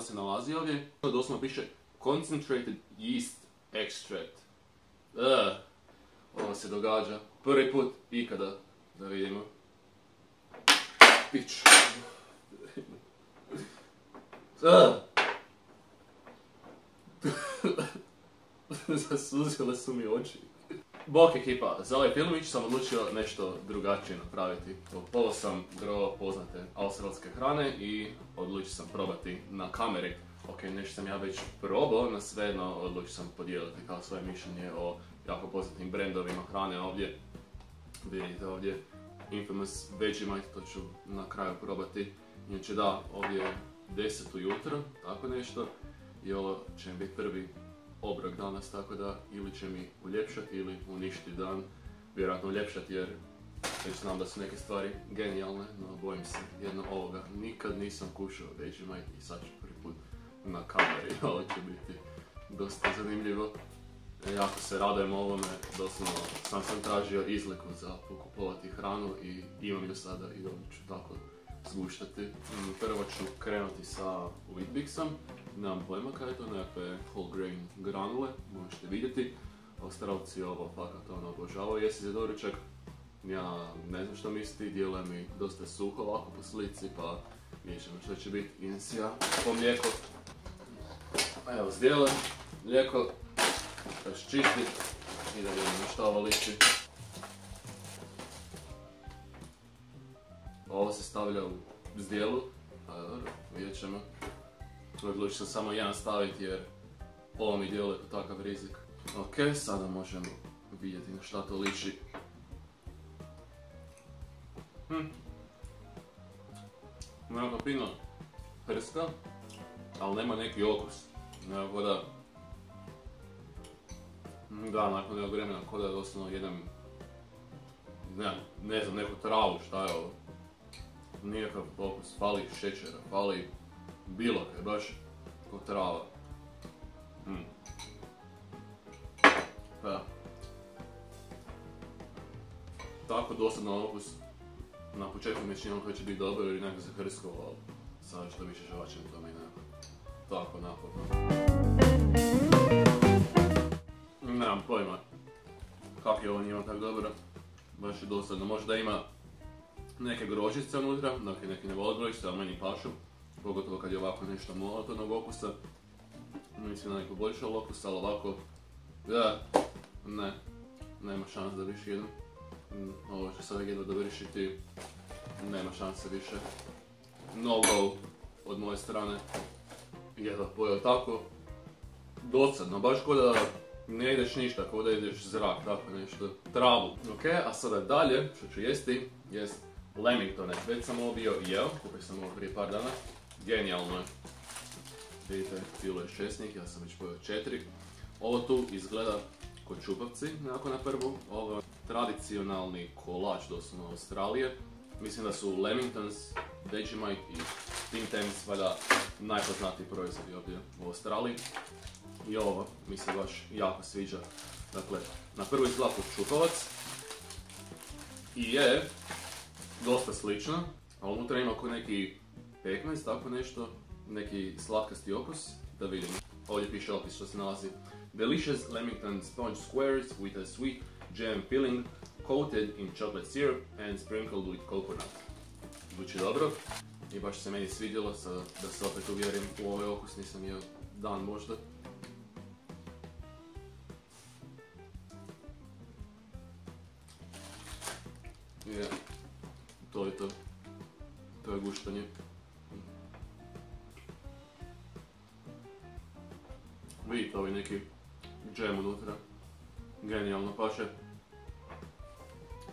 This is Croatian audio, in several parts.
se nalazi ovdje. Doslovno piše Concentrated Yeast Extract. Ovo se događa prvi put ikada. Da vidimo. Pić. Zasuzile su mi oči. Bok ekipa, za ovaj filmić sam odlučio nešto drugačije napraviti. Ovo sam gro poznate australske hrane i odlučio sam probati na kameri. Ok, nešto sam ja već probao, no svejedno odlučio sam podijeliti kao svoje mišljenje o jako poznatim brendovima hrane ovdje. Vidite ovdje Infamous Vegemite, to ću na kraju probati. Inače da, ovdje je 10 ujutro, tako nešto. I ovo će mi biti prvi obrok danas, tako da ili će mi uljepšati ili uništiti dan. Vjerojatno uljepšati jer već znam da su neke stvari genijalne, no bojim se jedno ovoga. Nikad nisam kušao Vegemite i sad ću prvi put na kameri. Ovo će biti dosta zanimljivo. Jako se radujem ovome, doslovno sam tražio izliku za pokupovati hranu i imam ju sada i ovdje ću tako zguštati. Prvo ću krenuti sa Weet-Bixom, nemam pojma kaj je to, nekakve whole grain granule, možete vidjeti. Australci ovo fakat obožavaju jesti za doručak. Ja ne znam što misli, djeluje mi dosta suho ovako po slici, pa vidjet ćemo što će biti. Idem si ja po mlijeko. Evo zdjele, mlijeko, raščisti i da vidimo što ovo liči. Ovo se stavlja u zdjelu, a dobro, vidjet ćemo. Odlučio sam samo jedan staviti jer ovo mi djeluje kao takav rizik. Ok, sada možemo vidjeti na šta to liči. Nekako fino prska, ali nema neki okus. Nekako da... Da, nakon nekog vremena ko da doslovno jedem... Ne znam, neku travu, šta je ovo. Nikakav okus, fali šećera, fali bilo kaj, baš ko trava. Pa. Tako dosadno okus. Na početku mi činilo koji će biti dobro ili nekako zahrskao, ali sad što više žavačem to mi nekako. Tako naporno. Nemam pojma kako je ovo njima tako dobro. Baš je dosadno. Možda ima neke grožice unutra, dakle neki ne vole grožice, ali meni pašu. Pogotovo kad je ovako nešto monotonog okusa. Mislim da ne poboljšalo okus, ali ovako... nema šans da više jedem. Ovo će sad jedno dovršiti. Nema šanse više. No go od moje strane. Jedva pojeo tako. Dosadno, baš ko da ne ideš ništa, kao da ideš zrak, tako nešto. Travu. Ok, a sada dalje, što ću jesti, jest Lamingtone. Već sam ovo bio jeo, kupio sam ovo prije par dana. Genijalno je. Vidite, bilo je 6 njih, ja sam već pojeo 4. Ovo tu izgleda ko čupavci, nekako na prvu. Ovo je tradicionalni kolač, doslovno Australije. Mislim da su Lamingtons, Vegemite i Tim Tams valjda najpoznatiji proizvodi ovdje u Australiji. I ovo mi se baš jako sviđa. Dakle, na prvu izgleda ko čupavac. I je dosta slično, ali unutra ima oko neki pekmez, tako nešto, neki slatkasti okus, da vidimo. Ovdje piše opis što se nalazi. Delicious Lamington sponge squares with a sweet jam filling coated in chocolate syrup and sprinkled with coconut. Zvuči dobro i baš se meni svidjelo, da se opet uvjerim u ovaj okus, nisam jeo dan možda. To je to. To je guštanje. Vidite ovaj neki džem unutra. Genijalno paše.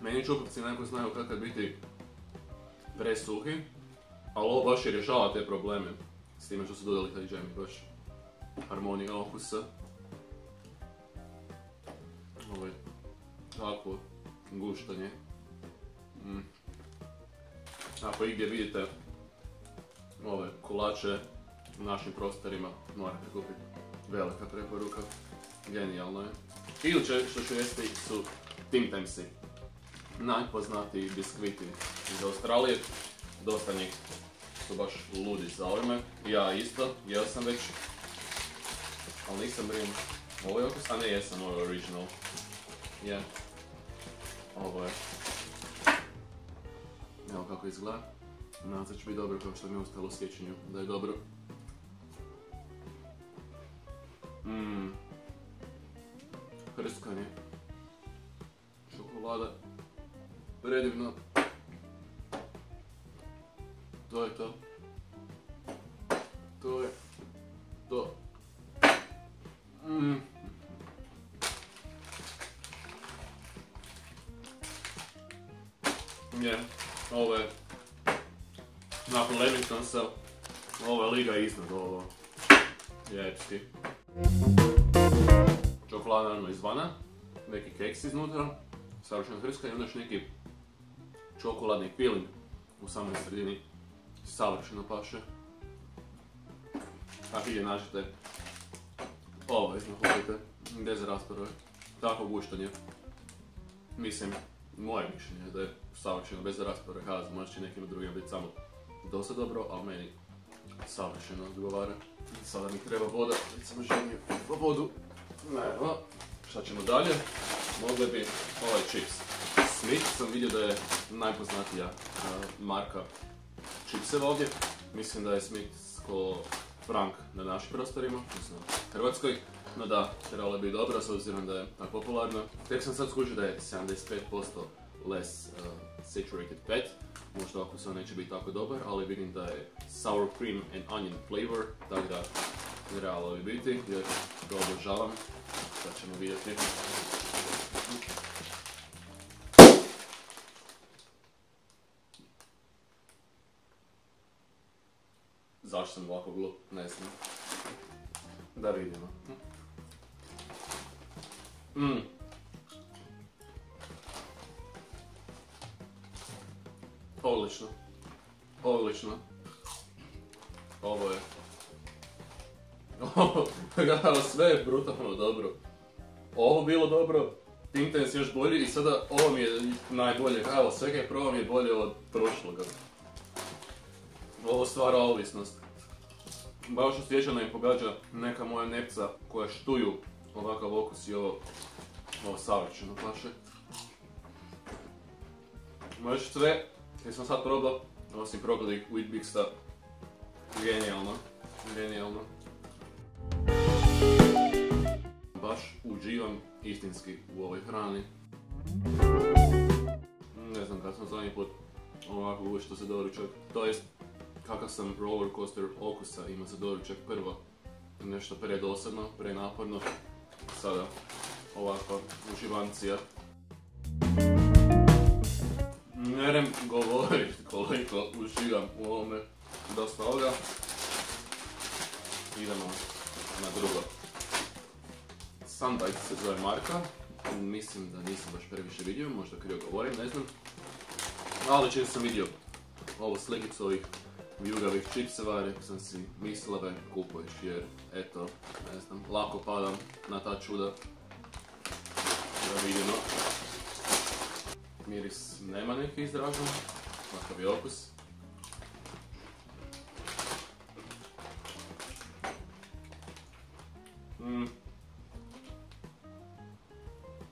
Meni čupavci nekako znaju kakav biti presuhi, ali ovo baš i rješava te probleme. S time što su dodali taj džem i baš harmonija okusa. Ovo je takvo guštanje. Ako igdje vidite ove kolače u našim prostorima, morate kupiti. Velika preporuka. Genijalno je. Iduće što ću jesti su Tim Tamsi. Najpoznatiji biskviti iz Australije. Dosta njih su baš ludi za ovime. Ja isto, jeo sam već. Ali nisam brim. Ovo je okus? A ne, jesam, ovo je original. Je. Ovo je. Evo kako izgleda. Nadam se će biti dobro kao što mi je ustalo u sjećanju da je dobro. Prskanje. Čokolada. Predivno. To je to. To je to. Je, ovo je nakon Lemingtonsa, ova liga je iznad ovo. Je epski. Čokolada naravno izvana, neki keks iznutra, savršeno hrska i onda još neki čokoladni peeling u samoj sredini. Savršeno paše. Ako ide nađete ovo iznahodite, bez rasprave. Tako guštanje. Mislim, moje mišljenje je da je savršeno bez rasprave. Hazam, možda će nekim drugim biti samo dosta dobro, ali meni savršeno odgovara. Sada mi treba voda, već sam želio vodu. Evo, šta ćemo dalje? Mogli bi ovaj čips. Smith sam vidio da je najpoznatija marka čipseva ovdje. Mislim da je Smith ko Frank na našim prostorima, mislim na Hrvatskoj. No da, trebalo bi dobro s obzirom da je tako popularno. Tek sam sad skužio da je 75% less saturated fat. Možda okus neće biti tako dobar, ali vidim da je sour cream and onion flavor, tako da trebalo bi biti, jer ga obožavam. Sad ćemo vidjeti. Zašto sam ovako glup? Ne znam. Da vidimo. Odlično. Odlično. Ovo je... sve je brutalno dobro. Ovo bilo dobro, Intense još bolji i sada ovo mi je najbolje. Evo, svega je prvo mi je bolje od prošloga. Ovo stvara ovisnost. Baš osjećano i pogađa neka moja nepca koja štuju ovakav okus i ovo savršeno paše. Možeš sve, jer sam sad probao, osim progledi Weet-Bixta, genijalno, genijalno. Baš uživam istinski u ovoj hrani. Ne znam kad sam zadnji put ovako uvištao za doručak, to jest kakav sam roller coaster okusa imao za doručak prvo. Nešto predosadno, prenaporno, sada ovako uživancija. Nerem govorit koliko uživam u ovome dosta ovoga. Idemo na drugo. Sunbite se zove marka, mislim da nisam baš previše vidio, možda krivo govorim, ne znam. Ali čim sam vidio ovu slikicu ovih vijugavih čipseva, rekao sam si mislila da kupuješ jer eto, ne znam, lako padam na ta čuda. Da vidimo. Miris nema neki izražen, takav je okus.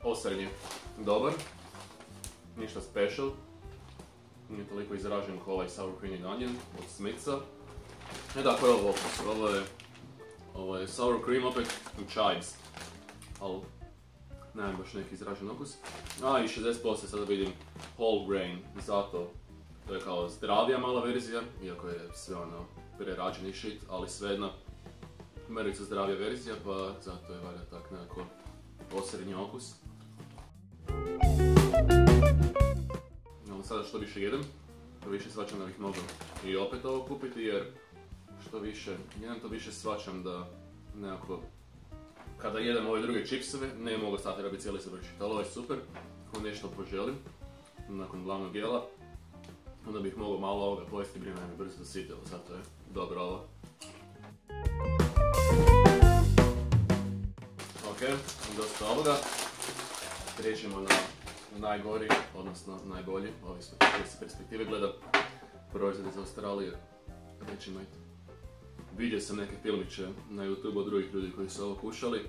Osrednje, dobar, ništa special, nije toliko izražen kao ovaj sour cream and onion od Smithsa. Da, koji je ovo okus? Ovo je sour cream opet u chives, ali nemam baš neki izražen okus. A i 60% sada vidim whole grain, zato to je kao zdravija mala verzija, iako je sve ono prerađeni shit, ali svejedno mrvicu zdravija verzija, pa zato je valjda tak nekako osrednji okus. Sada što više jedem, to više shvaćam da bih mogao i opet ovo kupiti jer što više jedem to više shvaćam da nekako kada jedem ove druge čipseve ne mogu stati da bi cijeli se vršiti, ali ovo je super, ako nešto poželim nakon glavnog jela onda bih mogao malo ovoga pojesti i brine mi brzo dositilo, zato je dobro ovo. Ok, dosta ovoga, prijeđemo na najgori, odnosno najbolji, ovisno kako se perspektive gleda, proizvod iz Australije. Vegemite. Vidio sam neke filmiće na YouTube od drugih ljudi koji su ovo kušali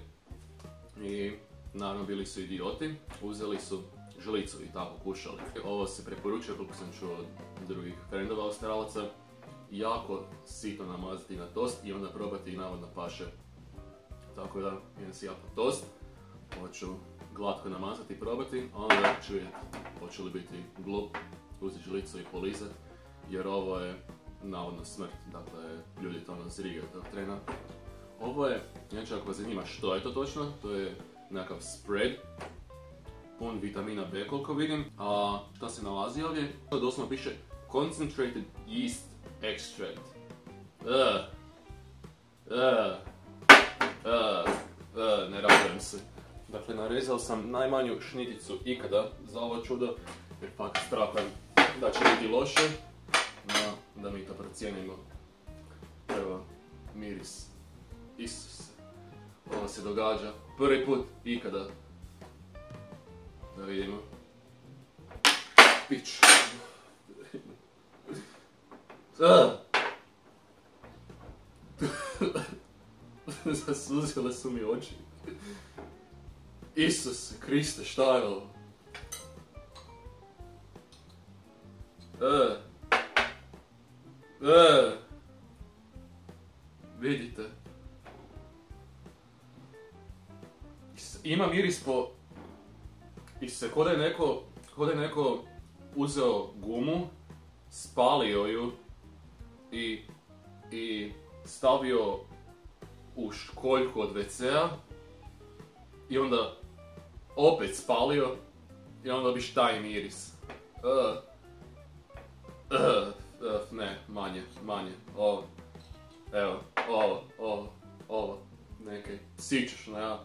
i naravno bili su idioti, uzeli su žlicu i tako kušali. Ovo se preporučuje, koliko sam čuo od drugih frendova Australaca, jako sitno namazati na tost i onda probati i navodno paše. Tako da idem si ja po tost, hoću glatko namazati i probati, a onda ću vidjeti hoću li biti glup, uzeti žlicu i polizati, jer ovo je navodno smrt, dakle ljudi to ono zrigaju tog trena. Ovo je, inače ako vas zanima što je to točno, to je nekakav spread, pun vitamina B koliko vidim, a šta se nalazi ovdje? To doslovno piše Concentrated Yeast Extract. Ne radujem se. Dakle, narezao sam najmanju šniticu ikada za ovo čudo, jer pak straham da će biti loše, no da mi to procijenimo. Evo, miris. Isuse, ovo se događa prvi put ikada. Da vidimo. Pić. Zasuzile su mi oči. Isuse Kriste, šta je ovo? Vidite. Ima miris po... ko da je neko uzeo gumu, spalio ju i stavio u školjku od WC-a i onda opet spalio i onda dobiš taj miris. Ne, manje. Ovo. Neke sičušno, ja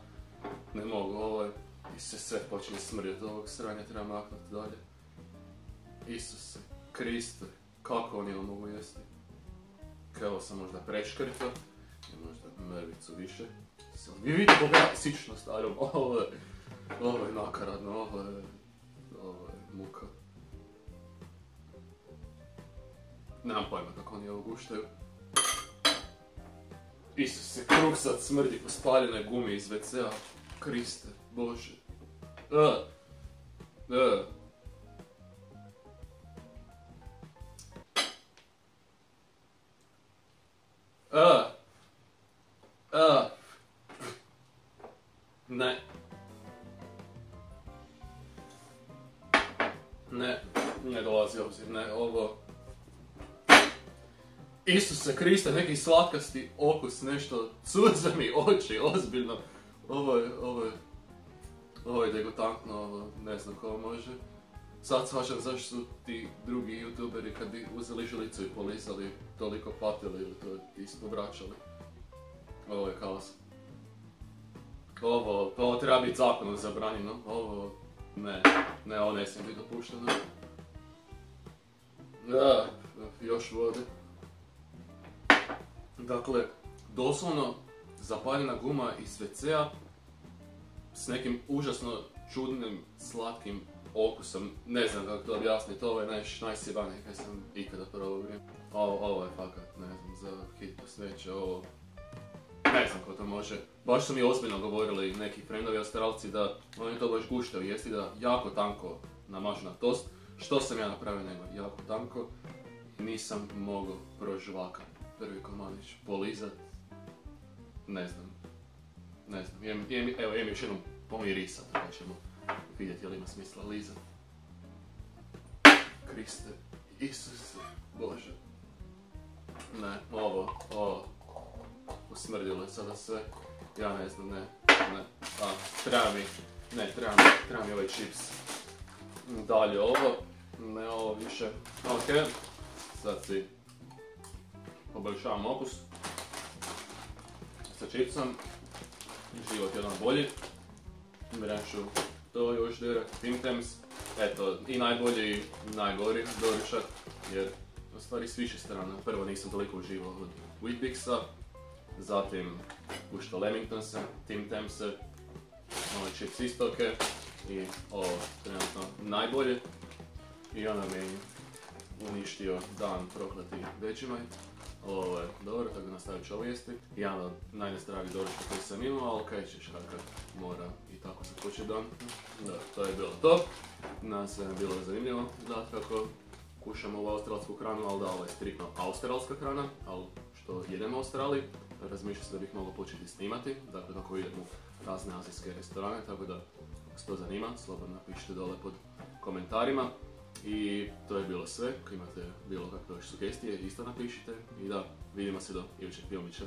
ne mogu, ovo je... I se sve počne smrljati ovog sranja, treba maknuti dalje. Isuse Kriste, kako oni ovo mogu jesti? Evo sam možda preškrto, i možda mrvicu više. Vi vidite koliko ja sično stavljam, ovo je nakaradno, ovo je muka. Nemam pojma kako oni ovo guštaju. Isuse, kruh sad smrdi po spaljenoj gumi iz WC-a. Kriste, Bože. Ne dolazi obzir, ne, ovo... Isuse Kriste, neki slatkasti okus, nešto cuza mi oči, ozbiljno. Ovo je degutantno, ovo ne znam ko može. Sad shvaćam zašto su ti drugi youtuberi kad bi uzeli žlicu i polizali toliko patili ili to ispovraćali. Ovo je kaos. Ovo treba biti zakonom zabranjeno, ovo ne smije biti dopušteno. Još vode. Dakle, doslovno zapaljena guma iz WC-a s nekim užasno čudnim, slatkim okusom. Ne znam kako to objasniti, ovo je najsjebanije kaj sam ikada probao. Ovo je fakat, ne znam, za hit po smeće, ovo... Ne znam ko to može. Baš su mi ozbiljno govorili neki frendovi Australci da oni to baš guštaju jesti, da jako tanko namažu na tost. Što sam ja napravio, nema jako tanko. Nisam mogao prožvakat prvi komadić, polizat. Ne znam. Evo, jem još jednom pomirisat, pa ćemo vidjeti je li ima smisla lizat. Kriste, Isuse, Bože. Ne, ovo, usmrdilo je sada sve. Ja ne znam, ne. Treba mi ovaj čips. Dalje ovo, ne ovo više. Ok, sad si poboljšavam okus. Sa čipsom, život je jedan bolji. Mreću to još direkt, Tim Tams. Eto, i najbolji i najgori doručak, jer u stvari s više strana. Prvo nisam toliko uživao od Weet-Bixa, zatim ušto Lamingtonsa, Tim Tamse, ovaj chips isto ok, i ovo trenutno najbolje. I onda mi uništio dan prokleti Vegemite. dobro, tako da nastavit ću ovo jesti. Jedan od najnestravijih doručka koji sam imao, ali kaj ćeš kad mora i tako se početi dan. Da, to je bilo to. Nadam se da je bilo zanimljivo gledati kako kušamo ovu australsku hranu, ali da, ovo je striktno australska hrana, ali što jedemo u Australiji, razmišljam se da bih mogao početi snimati, dakle kako idem u razne azijske restorane, tako da ako se to zanima, slobodno napišite dole pod komentarima. I to je bilo sve, ako imate bilo kakve sugestije, isto napišite i da, vidimo se do idućeg filmića.